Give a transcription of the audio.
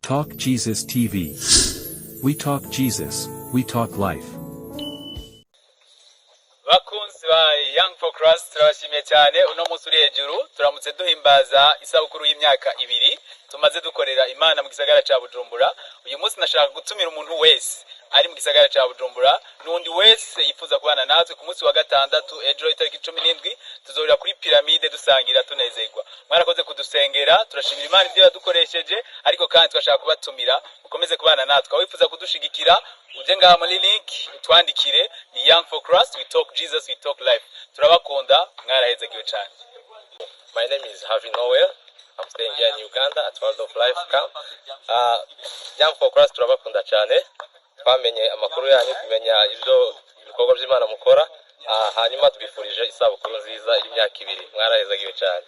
Talk Jesus TV. We talk Jesus, we talk life. Bakunzi ba Young for Christ turashimye cyane uno munsi uri hejuru turamutse duhimbaza isabukuru y'imyaka 2 tumaze dukorera Imana mu gisagara ca Bujumbura. Uyu munsi nashaka gutumira umuntu wese ari mu gisagara ca Bujumbura n'undi wese yifuza kubana natwe ku munsi wa gatandatu ejo itariki 17 tuzorira kuri piramide dusangira tunezerwa. Mwarakoze kudusengera, turashimira Imana ibyo yadukoresheje, ariko kandi twashaka kubatumira mukomeze kubana natwe. Wifuza kudushigikira uje ngaha muri link utwandikire. Ni Young for Christ, we talk Jesus, we talk life. Turabakunda, mwarahezegiwe cyane. My name is Harvey Noel. I'm staying here in Uganda at World of Life Camp. Young for Christ turabakunda cyane. Twamenye amakuru yanyu, kumenya ibyo ibikorwa by'Imana mukora. Hanyuma tubifurije isabukuru nziza y'imyaka 2. Mwarahezegiwe cyane.